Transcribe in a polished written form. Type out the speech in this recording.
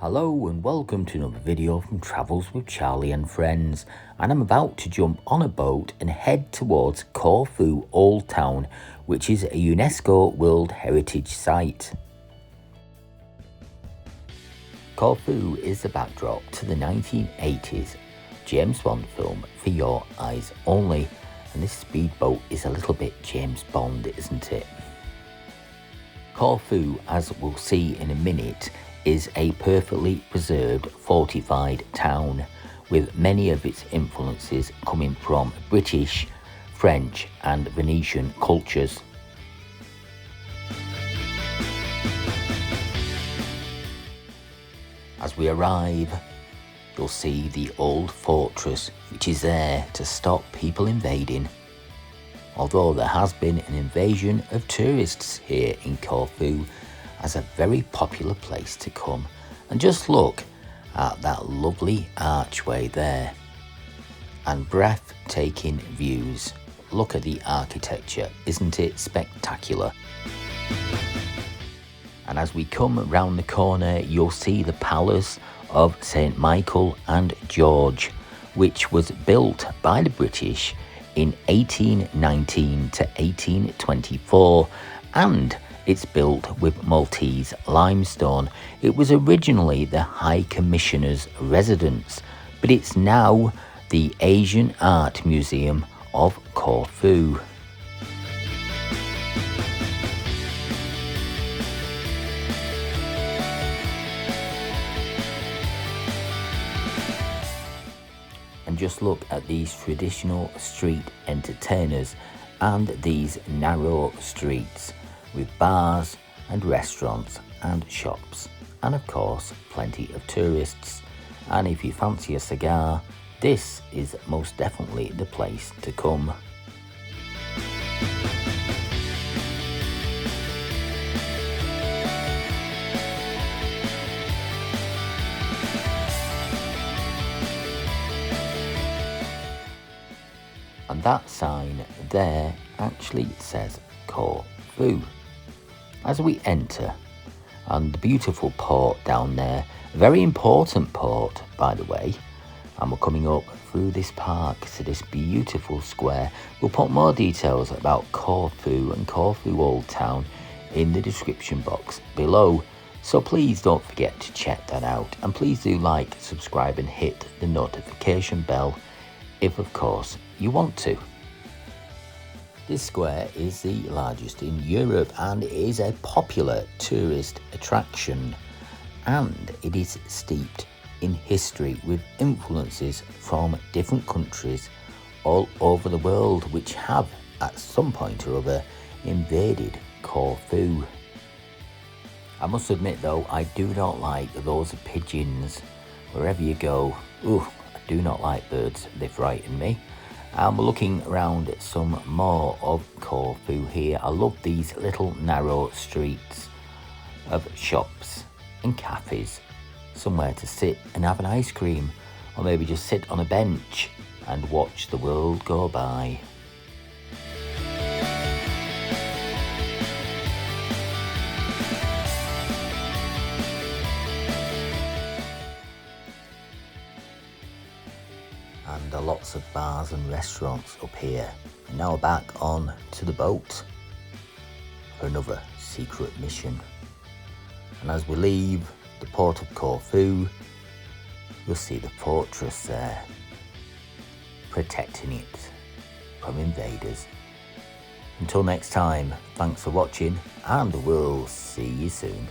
Hello and welcome to another video from Travels with Charlie and Friends, and I'm about to jump on a boat and head towards Corfu Old Town, which is a UNESCO World Heritage Site. Corfu is the backdrop to the 1980s James Bond film For Your Eyes Only, and this speedboat is a little bit James Bond, isn't it? Corfu, as we'll see in a minute, is a perfectly preserved fortified town with many of its influences coming from British, French and Venetian cultures. As we arrive, you'll see the old fortress which is there to stop people invading, although there has been an invasion of tourists here in Corfu as a very popular place to come. And just look at that lovely archway there and breathtaking views. Look at the architecture, isn't it spectacular? And as we come round the corner, you'll see the palace of St. Michael and George, which was built by the British in 1819 to 1824, and it's built with Maltese limestone. It was originally the High Commissioner's residence, but it's now the Asian Art Museum of Corfu. And just look at these traditional street entertainers and these narrow streets with bars and restaurants and shops, and of course plenty of tourists. And if you fancy a cigar, this is most definitely the place to come. And that sign there actually says Corfu as we enter, and the beautiful port down there, a very important port by the way. And we're coming up through this park to this beautiful square. We'll put more details about Corfu and Corfu Old Town in the description box below, so please don't forget to check that out, and please do like, subscribe and hit the notification bell if of course you want to. This square is the largest in Europe and is a popular tourist attraction, and it is steeped in history with influences from different countries all over the world which have at some point or other invaded Corfu. I must admit though, I do not like those pigeons wherever you go. Ooh, I do not like birds, they frighten me. And we're looking around at some more of Corfu here. I love these little narrow streets of shops and cafes, somewhere to sit and have an ice cream, or maybe just sit on a bench and watch the world go by. And lots of bars and restaurants up here. And now back on to the boat for another secret mission. And as we leave the port of Corfu, you'll see the fortress there, protecting it from invaders. Until next time, thanks for watching, and we'll see you soon.